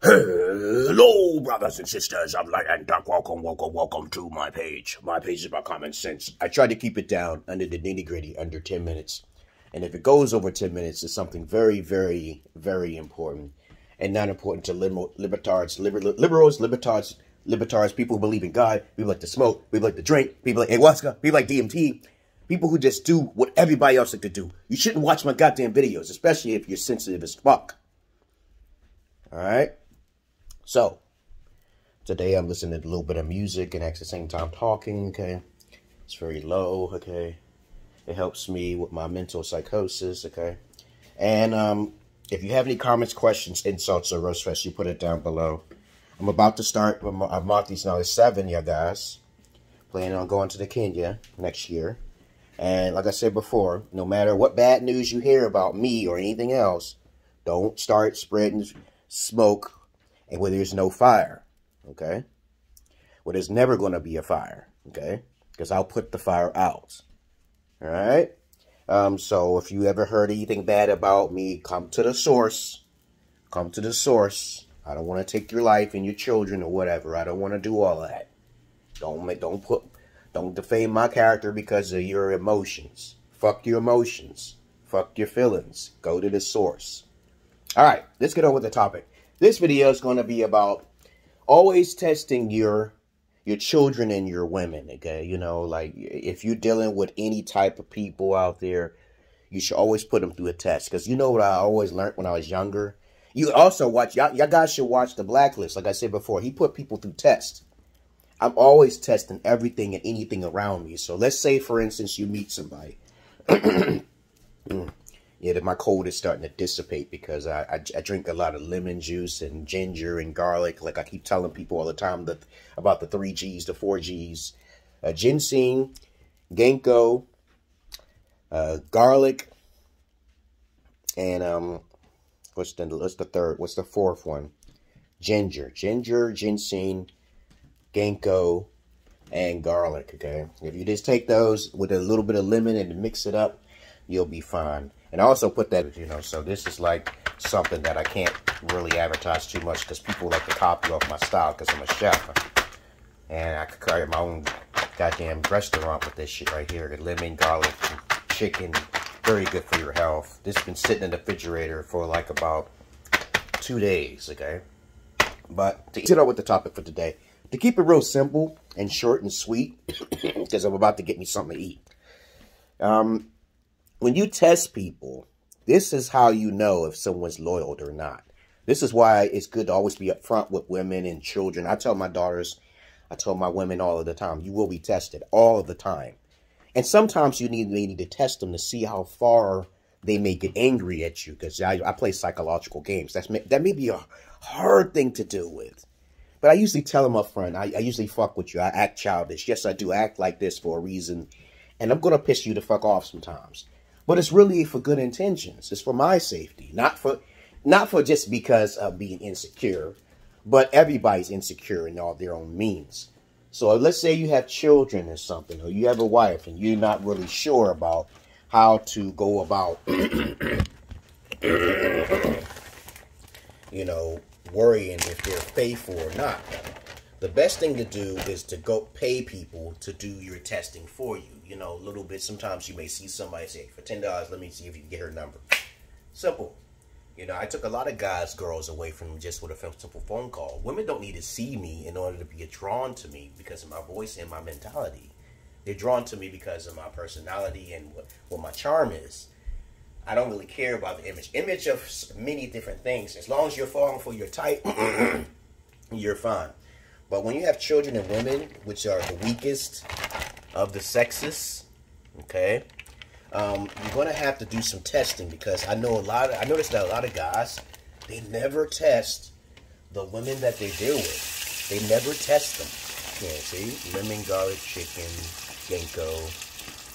Hello, brothers and sisters. I'm Light and Dark. Welcome to my page. My page is about common sense. I try to keep it down under the nitty-gritty, under 10 minutes. And if it goes over 10 minutes, it's something very, very, very important. And not important to liberals, libertards, people who believe in God, people like to smoke, people like to drink, people like ayahuasca, people like DMT, people who just do what everybody else like to do. You shouldn't watch my goddamn videos, especially if you're sensitive as fuck. Alright? So, today I'm listening to a little bit of music and at the same time talking, okay? It's very low, okay? It helps me with my mental psychosis, okay? And, if you have any comments, questions, insults, or roast fest, you put it down below. I'm about to start, I've marked these now as 7, yeah, guys. Planning on going to the Kenya next year. And like I said before, no matter what bad news you hear about me or anything else, don't start spreading smoke and where there's no fire, okay? Well, there's never going to be a fire, okay? Because I'll put the fire out, all right? So if you ever heard anything bad about me, come to the source. Come to the source. I don't want to take your life and your children or whatever. I don't want to do all of that. Don't defame my character because of your emotions. Fuck your emotions. Fuck your feelings. Go to the source. All right, let's get on with the topic. This video is going to be about always testing your children and your women, okay? You know, like, if you're dealing with any type of people out there, you should always put them through a test. Because you know what I always learned when I was younger? You also watch, y'all guys should watch The Blacklist. Like I said before, he put people through tests. I'm always testing everything and anything around me. So let's say, for instance, you meet somebody. Yeah, my cold is starting to dissipate because I drink a lot of lemon juice and ginger and garlic. Like I keep telling people all the time about the 3 Gs, the 4 Gs. Ginseng, ginkgo, garlic, and what's the third? What's the fourth one? Ginger, ginseng, ginkgo, and garlic, okay? If you just take those with a little bit of lemon and mix it up, you'll be fine. And I also put that, you know, so this is like something that I can't really advertise too much because people like to copy off my style because I'm a chef. And I could create my own goddamn restaurant with this shit right here. Lemon, garlic, chicken, very good for your health. This has been sitting in the refrigerator for like about 2 days, okay? But to get on with the topic for today, to keep it real simple and short and sweet, because I'm about to get me something to eat. When you test people, this is how you know if someone's loyal or not. This is why it's good to always be upfront with women and children. I tell my daughters, I tell my women all of the time, you will be tested all of the time. And sometimes you need to test them to see how far they may get angry at you. Because I play psychological games. That may be a hard thing to deal with. But I usually tell them up front, I usually fuck with you. I act childish. Yes, I do act like this for a reason. And I'm going to piss you the fuck off sometimes. But it's really for good intentions. It's for my safety. Not for just because of being insecure. But everybody's insecure in all their own means. So let's say you have children or something. Or you have a wife and you're not really sure about how to go about, you know, worrying if they're faithful or not. The best thing to do is to go pay people to do your testing for you. You know, a little bit. Sometimes you may see somebody say, for $10, let me see if you can get her number. Simple. You know, I took a lot of guys, girls away from just with a simple phone call. Women don't need to see me in order to be drawn to me because of my voice and my mentality. They're drawn to me because of my personality and what my charm is. I don't really care about the image. Image of many different things. As long as you're falling for your type, you're fine. But when you have children and women, which are the weakest of the sexes, okay, you're going to have to do some testing because I noticed that a lot of guys, they never test the women that they deal with. They never test them. Yeah, see? Lemon, garlic, chicken, ginkgo,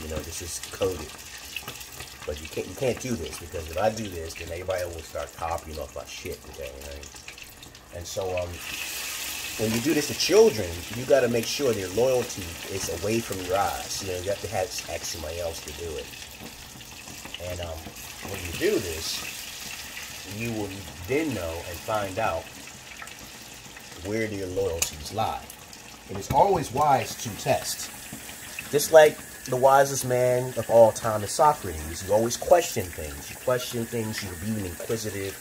you know, this is coded. But you can't do this because if I do this, then everybody will start copying off my shit today, right? And so, when you do this to children, you got to make sure their loyalty is away from your eyes. You know, you have to ask somebody else to do it. And when you do this, you will then know and find out where their loyalties lie. It is always wise to test. Just like the wisest man of all time is Socrates, you always question things. You question things, you're being inquisitive.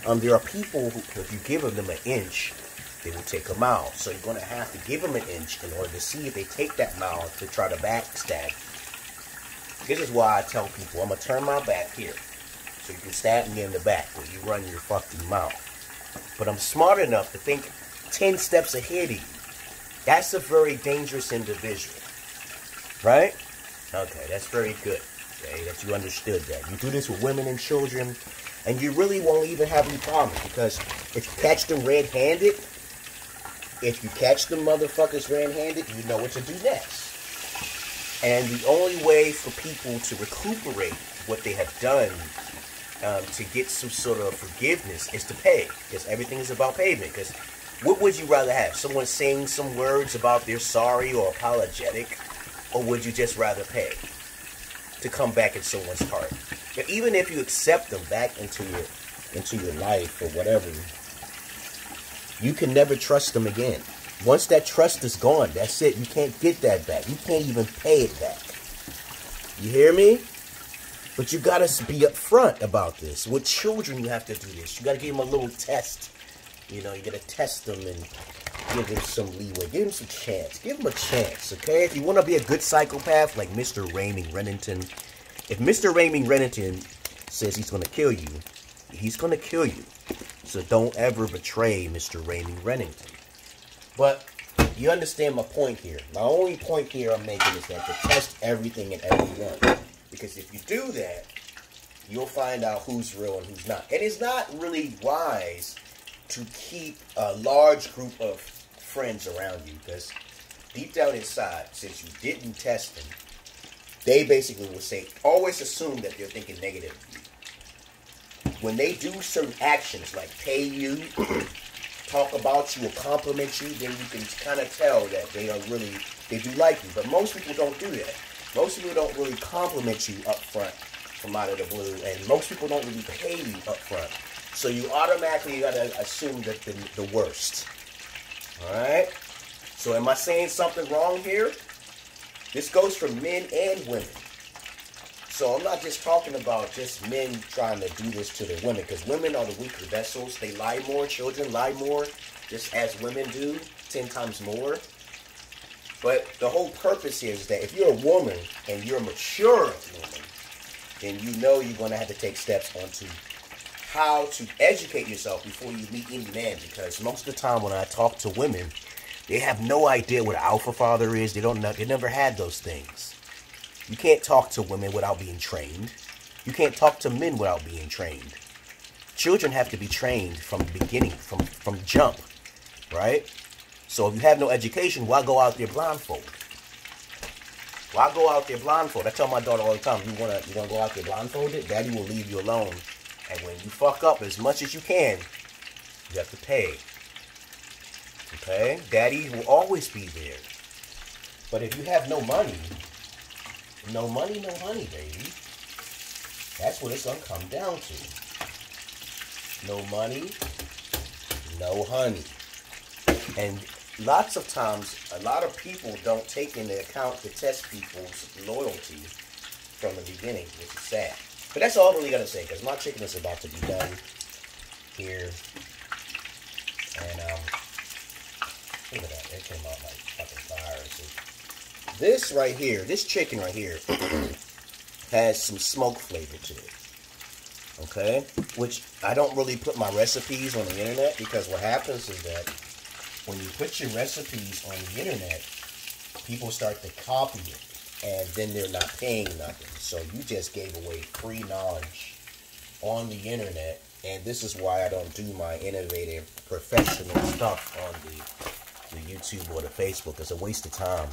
There are people who, if you give them an inch, they will take a mile. So you're going to have to give them an inch in order to see if they take that mile to try to backstab. This is why I tell people, I'm going to turn my back here, so you can stab me in the back when you run your fucking mouth. But I'm smart enough to think 10 steps ahead of you. That's a very dangerous individual. Right? Okay, that's very good. Okay, that you understood that. You do this with women and children, and you really won't even have any problems, because if you catch them red-handed, if you catch them motherfuckers red-handed, you know what to do next. And the only way for people to recuperate what they have done, to get some sort of forgiveness, is to pay. Because everything is about payment. Because what would you rather have? Someone saying some words about they're sorry or apologetic? Or would you just rather pay to come back in someone's heart? But even if you accept them back into your life or whatever, you can never trust them again. Once that trust is gone, that's it. You can't get that back. You can't even pay it back. You hear me? But you gotta be upfront about this. With children, you have to do this. You gotta give them a little test. You know, you gotta test them and give them some leeway. Give them some chance. Give them a chance, okay? If you want to be a good psychopath like Mr. Raymond Rennington, if Mr. Raymond Rennington says he's going to kill you, he's going to kill you. So don't ever betray Mr. Raymond Rennington. But you understand my point here. My only point here I'm making is that to test everything and everyone. Because if you do that, you'll find out who's real and who's not. And it's not really wise to keep a large group of friends around you, because deep down inside, since you didn't test them, they basically will say, always assume that they're thinking negative of you. When they do certain actions like pay you, talk about you, or compliment you, then you can kind of tell that they do like you. But most people don't do that. Most people don't really compliment you up front from out of the blue, and most people don't really pay you up front. So you automatically got to assume that the worst. Alright? So am I saying something wrong here? This goes for men and women. So I'm not just talking about just men trying to do this to their women, because women are the weaker vessels. They lie more. Children lie more, just as women do, 10 times more. But the whole purpose here is that if you're a woman and you're a mature woman, then you know you're going to have to take steps onto how to educate yourself before you meet any man, because most of the time when I talk to women, they have no idea what an alpha father is. They don't know. They never had those things. You can't talk to women without being trained. You can't talk to men without being trained. Children have to be trained from the beginning, from jump, right? So if you have no education, why go out there blindfold? Why go out there blindfold? I tell my daughter all the time, you wanna go out there blindfolded? Daddy will leave you alone. And when you fuck up as much as you can, you have to pay. Okay? Daddy will always be there. But if you have no money, no money, no honey, baby. That's what it's going to come down to. No money, no honey. And lots of times, a lot of people don't take into account to test people's loyalty from the beginning, which is sad. But that's all I'm really going to say, because my chicken is about to be done here. And, look at that. It came out like fucking fire. See? This right here, this chicken right here, has some smoke flavor to it. Okay? Which I don't really put my recipes on the internet, because what happens is that when you put your recipes on the internet, people start to copy it. And then they're not paying nothing. So you just gave away free knowledge on the internet. And this is why I don't do my innovative professional stuff on the YouTube or the Facebook. It's a waste of time.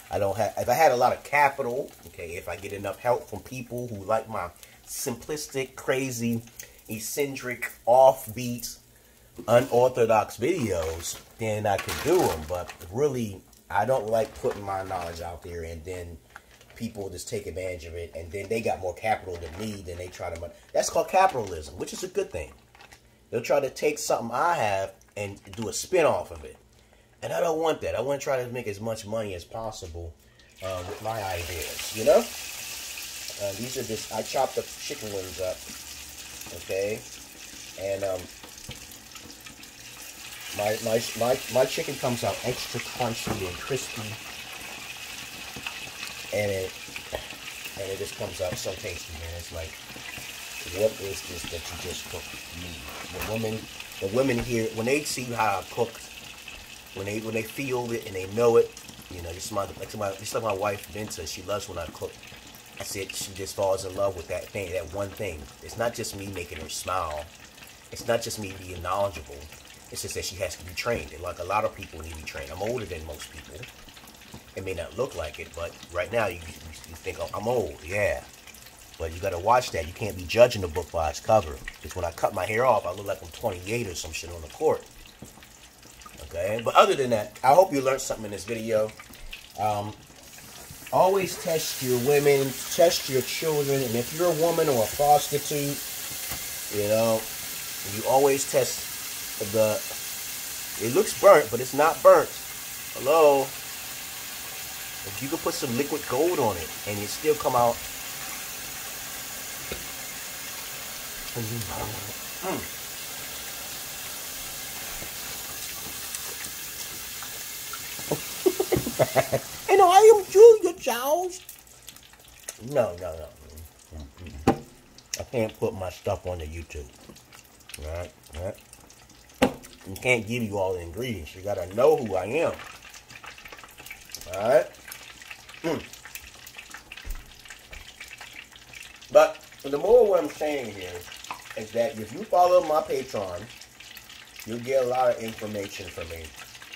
I don't have, if I had a lot of capital, okay, if I get enough help from people who like my simplistic, crazy, eccentric, offbeat, unorthodox videos, then I could do them. But really, I don't like putting my knowledge out there and then people just take advantage of it, and then they got more capital than me, then they try to... That's called capitalism, which is a good thing. They'll try to take something I have and do a spin-off of it. And I don't want that. I want to try to make as much money as possible with my ideas, you know? These are just, I chopped the chicken wings up, okay? And my chicken comes out extra crunchy and crispy, and it just comes out so tasty, man. It's like, what is this that you just cooked me? The women here, when they see how I cook, when they feel it and they know it, you know, just like my wife Vinta, she loves when I cook. I said she just falls in love with that thing, that one thing. It's not just me making her smile. It's not just me being knowledgeable. It's just that she has to be trained. And like a lot of people need to be trained. I'm older than most people. It may not look like it, but right now you think, oh, I'm old, yeah. But you got to watch that. You can't be judging a book by its cover. Because when I cut my hair off, I look like I'm 28 or some shit on the court. Okay? But other than that, I hope you learned something in this video. Always test your women, test your children, and if you're a woman or a prostitute, you know, you always test it looks burnt, but it's not burnt. Hello? If you could put some liquid gold on it, and it still come out. And I am Julia Giles. No. I can't put my stuff on the YouTube. Alright? You can't give you all the ingredients. You gotta know who I am. Alright? But the more what I'm saying here is that if you follow my Patreon, you'll get a lot of information from me.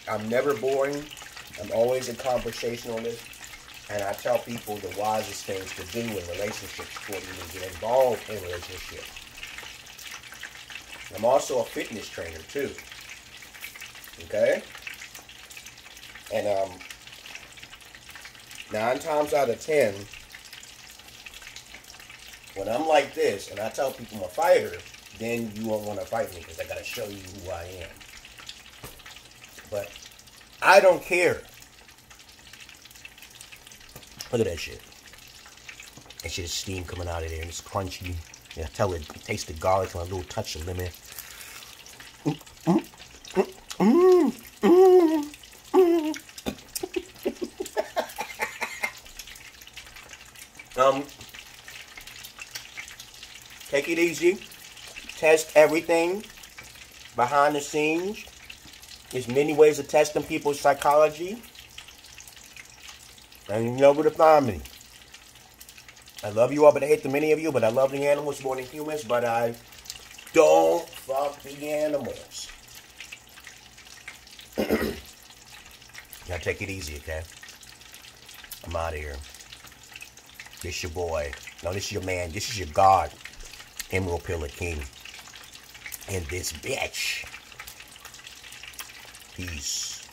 I'm never boring. I'm always in conversationalist, and I tell people the wisest things to do in relationships before you even get involved in relationships. I'm also a fitness trainer too. Okay? And 9 times out of 10, when I'm like this and I tell people I'm a fighter, then you won't want to fight me because I got to show you who I am. But I don't care. Look at that shit. That shit is steam coming out of there and it's crunchy. Yeah, tell it, taste the garlic and a little touch of lemon. Take it easy. Test everything behind the scenes. There's many ways of testing people's psychology. And you know where to find me. I love you all, but I hate the many of you. But I love the animals more than humans. But I don't fuck the animals. Now take it easy, okay? I'm out of here. This your boy. No, this is your man. This is your God. Emeraldpillarking. And this bitch. Peace.